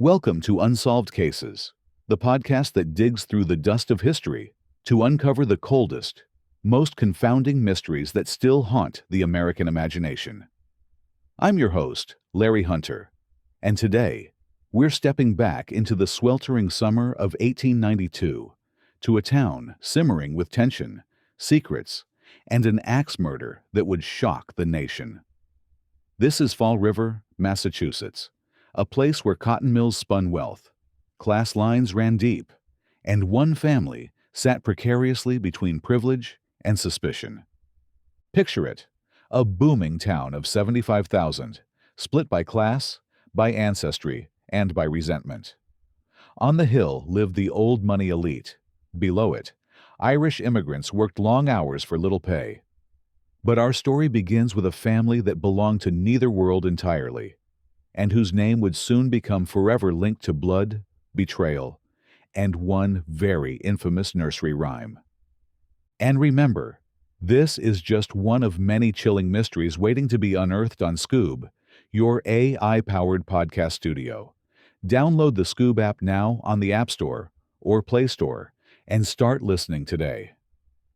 Welcome to Unsolved Cases, the podcast that digs through the dust of history to uncover the coldest, most confounding mysteries that still haunt the American imagination. I'm your host, Larry Hunter, and today we're stepping back into the sweltering summer of 1892 to a town simmering with tension, secrets, and an axe murder that would shock the nation. This is Fall River, Massachusetts, a place where cotton mills spun wealth, class lines ran deep, and one family sat precariously between privilege and suspicion. Picture it, a booming town of 75,000, split by class, by ancestry, and by resentment. On the hill lived the old money elite. Below it, Irish immigrants worked long hours for little pay. But our story begins with a family that belonged to neither world entirely, and whose name would soon become forever linked to blood, betrayal, and one very infamous nursery rhyme. And remember, this is just one of many chilling mysteries waiting to be unearthed on Skoob, your AI-powered podcast studio. Download the Skoob app now on the App Store or Play Store and start listening today.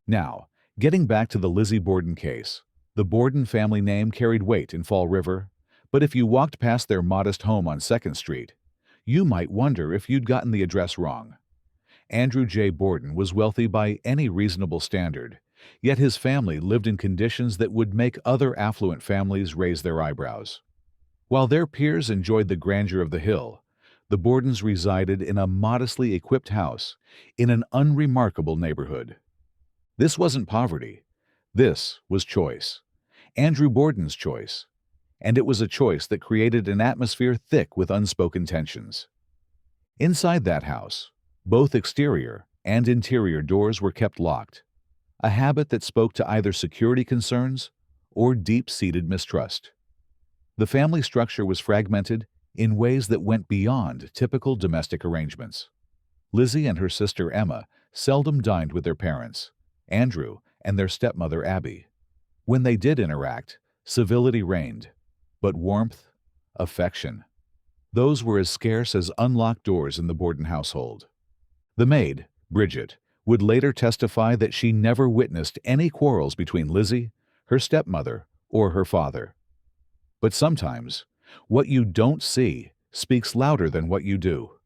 Now, getting back to the Lizzie Borden case, the Borden family name carried weight in Fall River. But if you walked past their modest home on 2nd Street, you might wonder if you'd gotten the address wrong. Andrew J. Borden was wealthy by any reasonable standard, yet his family lived in conditions that would make other affluent families raise their eyebrows. While their peers enjoyed the grandeur of the hill, the Bordens resided in a modestly equipped house in an unremarkable neighborhood. This wasn't poverty. This was choice. Andrew Borden's choice. And it was a choice that created an atmosphere thick with unspoken tensions. Inside that house, both exterior and interior doors were kept locked, a habit that spoke to either security concerns or deep-seated mistrust. The family structure was fragmented in ways that went beyond typical domestic arrangements. Lizzie and her sister Emma seldom dined with their parents, Andrew and their stepmother Abby. When they did interact, civility reigned. But warmth, affection, those were as scarce as unlocked doors in the Borden household. The maid, Bridget, would later testify that she never witnessed any quarrels between Lizzie, her stepmother, or her father. But sometimes, what you don't see speaks louder than what you do.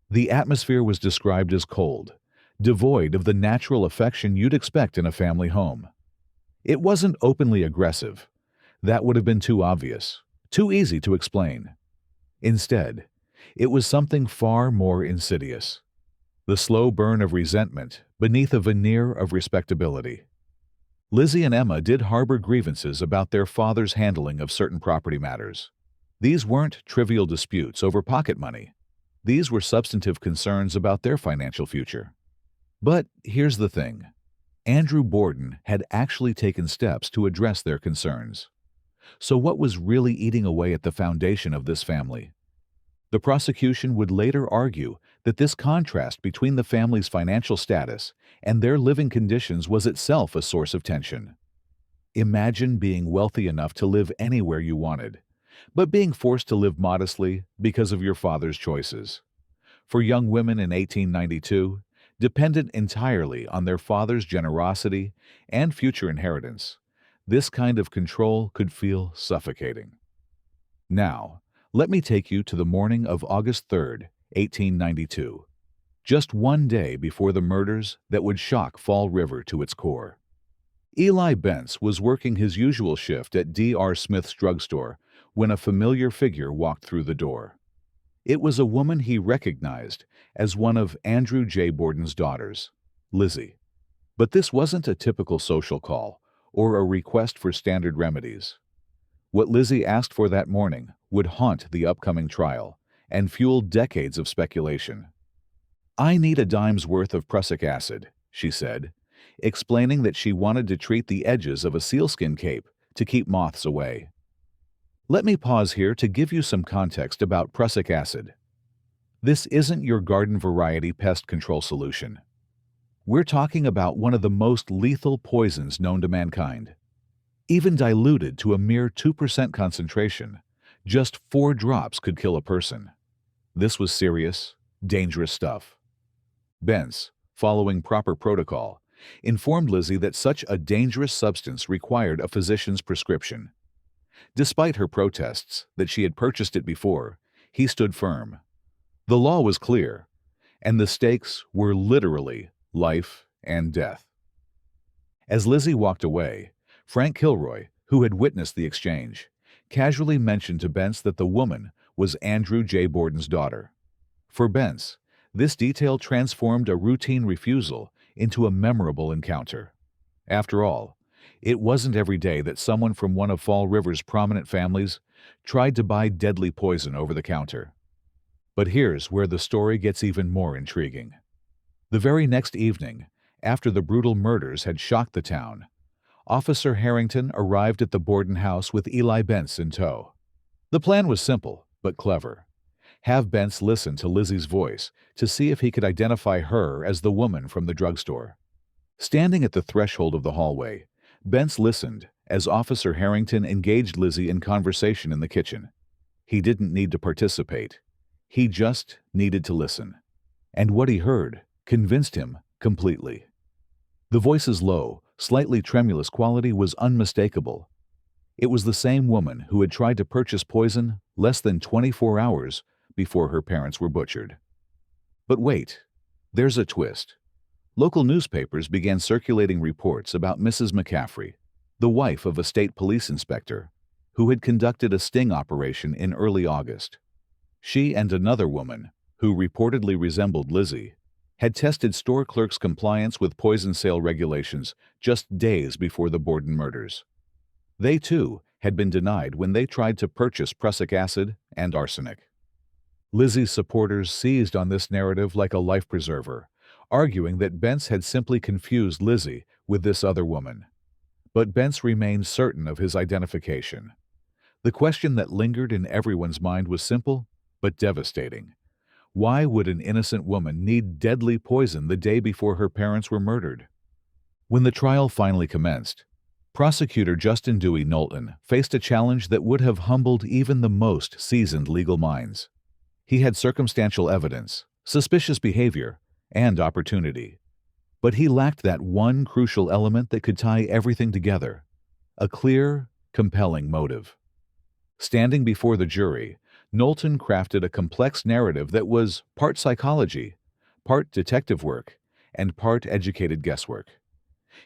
The atmosphere was described as cold, devoid of the natural affection you'd expect in a family home. It wasn't openly aggressive. That would have been too obvious, too easy to explain. Instead, it was something far more insidious. The slow burn of resentment beneath a veneer of respectability. Lizzie and Emma did harbor grievances about their father's handling of certain property matters. These weren't trivial disputes over pocket money. These were substantive concerns about their financial future. But here's the thing. Andrew Borden had actually taken steps to address their concerns. So what was really eating away at the foundation of this family? The prosecution would later argue that this contrast between the family's financial status and their living conditions was itself a source of tension. Imagine being wealthy enough to live anywhere you wanted, but being forced to live modestly because of your father's choices. For young women in 1892, dependent entirely on their father's generosity and future inheritance, this kind of control could feel suffocating. Now, let me take you to the morning of August 3rd, 1892, just one day before the murders that would shock Fall River to its core. Eli Bentz was working his usual shift at D.R. Smith's drugstore when a familiar figure walked through the door. It was a woman he recognized as one of Andrew J. Borden's daughters, Lizzie. But this wasn't a typical social call or a request for standard remedies. What Lizzie asked for that morning would haunt the upcoming trial and fuel decades of speculation. "I need a dime's worth of prussic acid," she said, explaining that she wanted to treat the edges of a sealskin cape to keep moths away. Let me pause here to give you some context about prussic acid. This isn't your garden variety pest control solution. We're talking about one of the most lethal poisons known to mankind. Even diluted to a mere 2% concentration, just 4 drops could kill a person. This was serious, dangerous stuff. Bence, following proper protocol, informed Lizzie that such a dangerous substance required a physician's prescription. Despite her protests that she had purchased it before, he stood firm. The law was clear, and the stakes were literally life and death. As Lizzie walked away, Frank Kilroy, who had witnessed the exchange, casually mentioned to Bence that the woman was Andrew J. Borden's daughter. For Bence, this detail transformed a routine refusal into a memorable encounter. After all, it wasn't every day that someone from one of Fall River's prominent families tried to buy deadly poison over the counter. But here's where the story gets even more intriguing. The very next evening, after the brutal murders had shocked the town, Officer Harrington arrived at the Borden house with Eli Bence in tow. The plan was simple, but clever. Have Bence listen to Lizzie's voice to see if he could identify her as the woman from the drugstore. Standing at the threshold of the hallway, Bence listened as Officer Harrington engaged Lizzie in conversation in the kitchen. He didn't need to participate. He just needed to listen. And what he heard convinced him completely. The voice's low, slightly tremulous quality was unmistakable. It was the same woman who had tried to purchase poison less than 24 hours before her parents were butchered. But wait, there's a twist. Local newspapers began circulating reports about Mrs. McCaffrey, the wife of a state police inspector, who had conducted a sting operation in early August. She and another woman, who reportedly resembled Lizzie, had tested store clerks' compliance with poison sale regulations just days before the Borden murders. They, too, had been denied when they tried to purchase prussic acid and arsenic. Lizzie's supporters seized on this narrative like a life preserver, arguing that Bence had simply confused Lizzie with this other woman. But Bence remained certain of his identification. The question that lingered in everyone's mind was simple, but devastating. Why would an innocent woman need deadly poison the day before her parents were murdered? When the trial finally commenced, Prosecutor Justin Dewey Knowlton faced a challenge that would have humbled even the most seasoned legal minds. He had circumstantial evidence, suspicious behavior, and opportunity. But he lacked that one crucial element that could tie everything together: a clear, compelling motive. Standing before the jury, Knowlton crafted a complex narrative that was part psychology, part detective work, and part educated guesswork.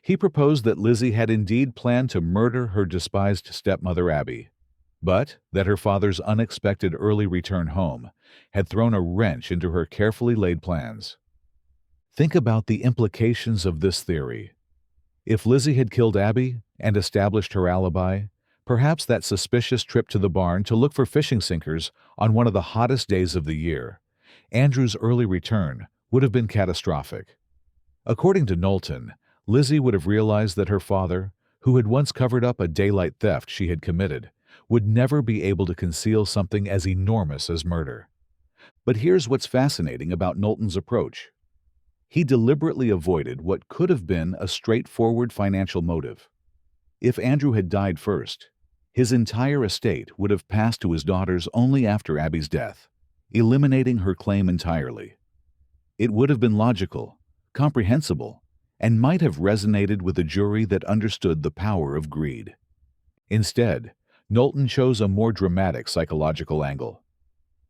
He proposed that Lizzie had indeed planned to murder her despised stepmother Abby, but that her father's unexpected early return home had thrown a wrench into her carefully laid plans. Think about the implications of this theory. If Lizzie had killed Abby and established her alibi, perhaps that suspicious trip to the barn to look for fishing sinkers on one of the hottest days of the year, Andrew's early return, would have been catastrophic. According to Knowlton, Lizzie would have realized that her father, who had once covered up a daylight theft she had committed, would never be able to conceal something as enormous as murder. But here's what's fascinating about Knowlton's approach. He deliberately avoided what could have been a straightforward financial motive. If Andrew had died first, his entire estate would have passed to his daughters only after Abby's death, eliminating her claim entirely. It would have been logical, comprehensible, and might have resonated with a jury that understood the power of greed. Instead, Knowlton chose a more dramatic psychological angle.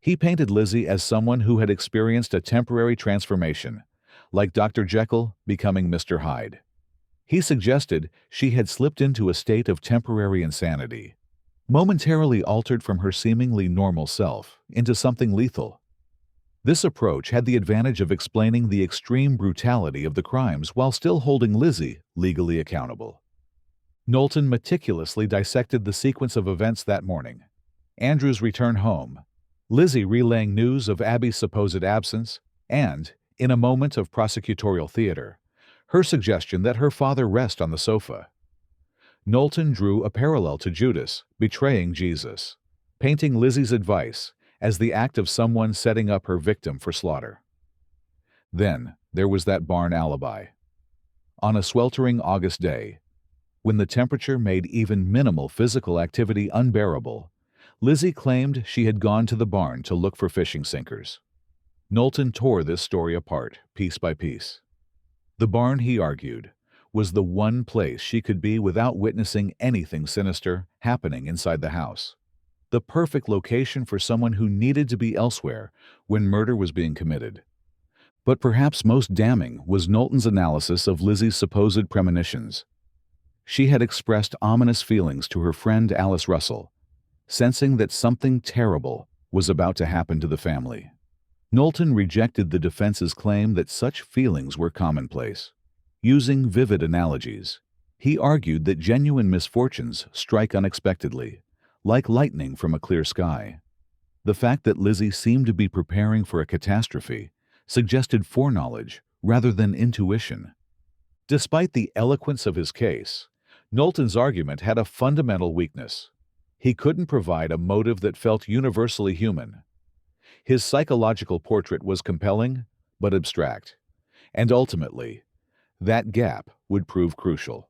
He painted Lizzie as someone who had experienced a temporary transformation, like Dr. Jekyll becoming Mr. Hyde. He suggested she had slipped into a state of temporary insanity, momentarily altered from her seemingly normal self into something lethal. This approach had the advantage of explaining the extreme brutality of the crimes while still holding Lizzie legally accountable. Knowlton meticulously dissected the sequence of events that morning: Andrew's return home, Lizzie relaying news of Abby's supposed absence, and, in a moment of prosecutorial theater, her suggestion that her father rest on the sofa. Knowlton drew a parallel to Judas betraying Jesus, painting Lizzie's advice as the act of someone setting up her victim for slaughter. Then there was that barn alibi. On a sweltering August day, when the temperature made even minimal physical activity unbearable, Lizzie claimed she had gone to the barn to look for fishing sinkers. Knowlton tore this story apart, piece by piece. The barn, he argued, was the one place she could be without witnessing anything sinister happening inside the house. The perfect location for someone who needed to be elsewhere when murder was being committed. But perhaps most damning was Knowlton's analysis of Lizzie's supposed premonitions. She had expressed ominous feelings to her friend Alice Russell, sensing that something terrible was about to happen to the family. Knowlton rejected the defense's claim that such feelings were commonplace. Using vivid analogies, he argued that genuine misfortunes strike unexpectedly, like lightning from a clear sky. The fact that Lizzie seemed to be preparing for a catastrophe suggested foreknowledge rather than intuition. Despite the eloquence of his case, Knowlton's argument had a fundamental weakness. He couldn't provide a motive that felt universally human. His psychological portrait was compelling, but abstract, and ultimately, that gap would prove crucial.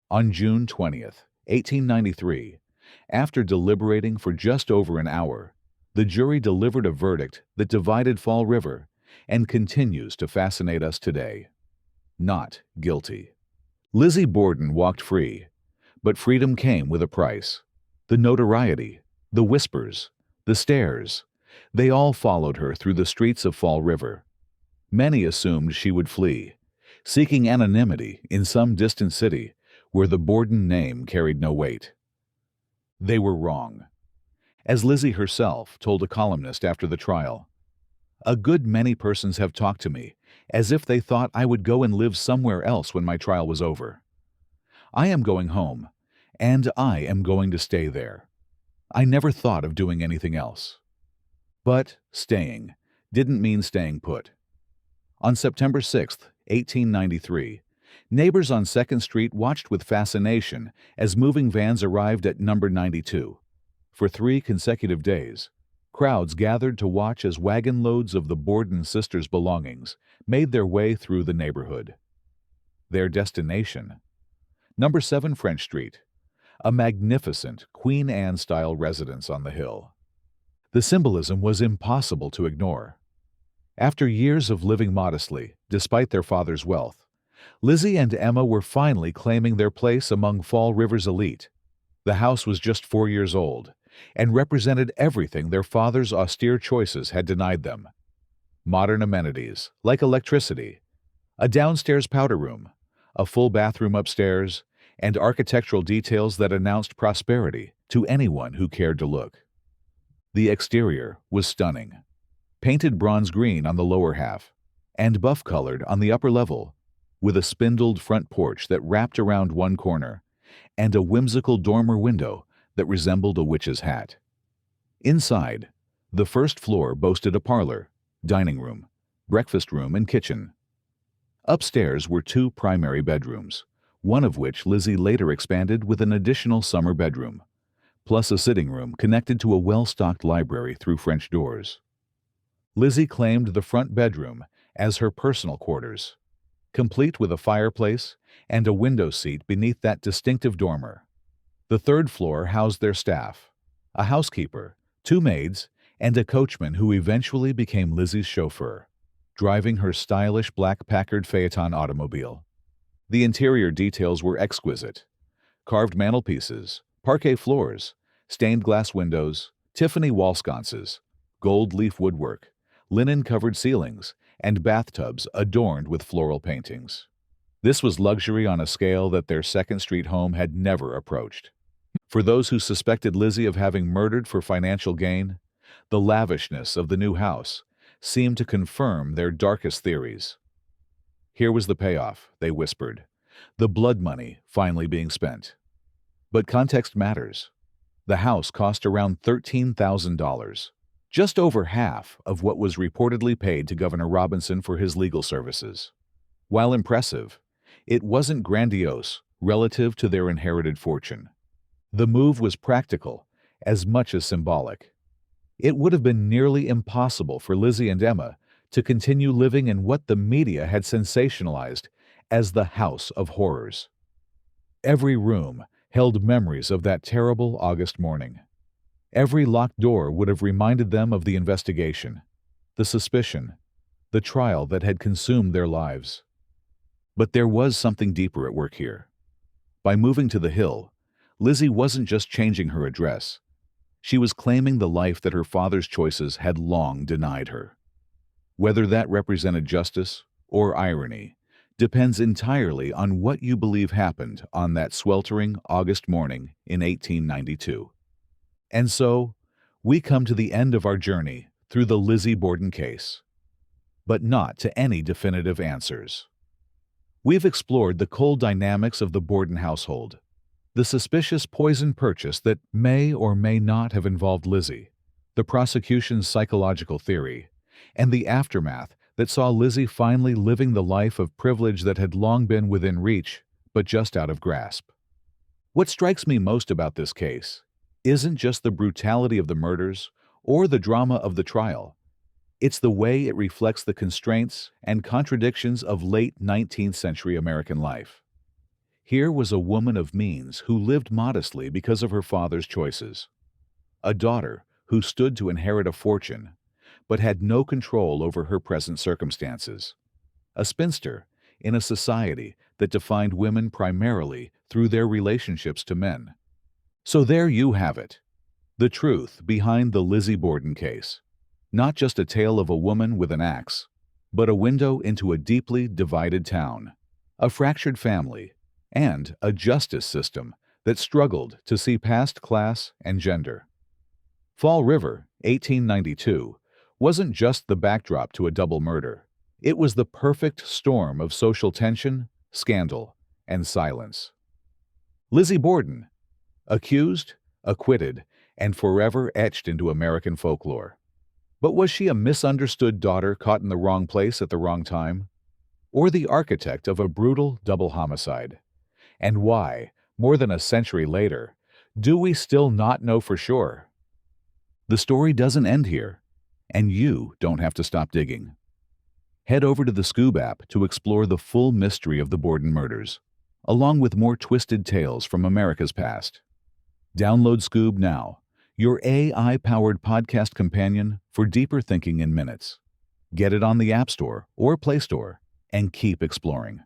On June 20th, 1893, after deliberating for just over an hour, the jury delivered a verdict that divided Fall River and continues to fascinate us today. Not guilty. Lizzie Borden walked free, but freedom came with a price. The notoriety, the whispers, the stares, they all followed her through the streets of Fall River. Many assumed she would flee, seeking anonymity in some distant city where the Borden name carried no weight. They were wrong. As Lizzie herself told a columnist after the trial, "A good many persons have talked to me as if they thought I would go and live somewhere else when my trial was over. I am going home, and I am going to stay there. I never thought of doing anything else." But staying didn't mean staying put. On September 6, 1893, neighbors on 2nd Street watched with fascination as moving vans arrived at number 92. For 3 consecutive days, crowds gathered to watch as wagon loads of the Borden sisters' belongings made their way through the neighborhood. Their destination? Number 7 French Street, a magnificent Queen Anne-style residence on the hill. The symbolism was impossible to ignore. After years of living modestly, despite their father's wealth, Lizzie and Emma were finally claiming their place among Fall River's elite. The house was just 4 years old and represented everything their father's austere choices had denied them. Modern amenities, like electricity, a downstairs powder room, a full bathroom upstairs, and architectural details that announced prosperity to anyone who cared to look. The exterior was stunning. Painted bronze green on the lower half, and buff-colored on the upper level, with a spindled front porch that wrapped around one corner, and a whimsical dormer window that resembled a witch's hat. Inside, the first floor boasted a parlor, dining room, breakfast room, and kitchen. Upstairs were 2 primary bedrooms, one of which Lizzie later expanded with an additional summer bedroom, plus a sitting room connected to a well-stocked library through French doors. Lizzie claimed the front bedroom as her personal quarters, complete with a fireplace and a window seat beneath that distinctive dormer. The 3rd floor housed their staff, a housekeeper, 2 maids, and a coachman who eventually became Lizzie's chauffeur, driving her stylish black Packard Phaeton automobile. The interior details were exquisite. Carved mantelpieces, parquet floors, stained glass windows, Tiffany wall sconces, gold leaf woodwork, linen-covered ceilings, and bathtubs adorned with floral paintings. This was luxury on a scale that their 2nd Street home had never approached. For those who suspected Lizzie of having murdered for financial gain, the lavishness of the new house seemed to confirm their darkest theories. Here was the payoff, they whispered, the blood money finally being spent. But context matters. The house cost around $13,000, just over half of what was reportedly paid to Governor Robinson for his legal services. While impressive, it wasn't grandiose relative to their inherited fortune. The move was practical as much as symbolic. It would have been nearly impossible for Lizzie and Emma to continue living in what the media had sensationalized as the House of Horrors. Every room held memories of that terrible August morning. Every locked door would have reminded them of the investigation, the suspicion, the trial that had consumed their lives. But there was something deeper at work here. By moving to the Hill, Lizzie wasn't just changing her address. She was claiming the life that her father's choices had long denied her. Whether that represented justice or irony depends entirely on what you believe happened on that sweltering August morning in 1892. And so, we come to the end of our journey through the Lizzie Borden case, but not to any definitive answers. We've explored the cold dynamics of the Borden household, the suspicious poison purchase that may or may not have involved Lizzie, the prosecution's psychological theory, and the aftermath that saw Lizzie finally living the life of privilege that had long been within reach, but just out of grasp. What strikes me most about this case isn't just the brutality of the murders or the drama of the trial. It's the way it reflects the constraints and contradictions of late 19th century American life. Here was a woman of means who lived modestly because of her father's choices. A daughter who stood to inherit a fortune, but had no control over her present circumstances. A spinster in a society that defined women primarily through their relationships to men. So there you have it, the truth behind the Lizzie Borden case. Not just a tale of a woman with an axe, but a window into a deeply divided town, a fractured family, and a justice system that struggled to see past class and gender. Fall River, 1892, wasn't just the backdrop to a double murder. It was the perfect storm of social tension, scandal, and silence. Lizzie Borden, accused, acquitted, and forever etched into American folklore. But was she a misunderstood daughter caught in the wrong place at the wrong time? Or the architect of a brutal double homicide? And why, more than a century later, do we still not know for sure? The story doesn't end here, and you don't have to stop digging. Head over to the Skoob app to explore the full mystery of the Borden murders, along with more twisted tales from America's past. Download Skoob now, your AI-powered podcast companion for deeper thinking in minutes. Get it on the App Store or Play Store, and keep exploring.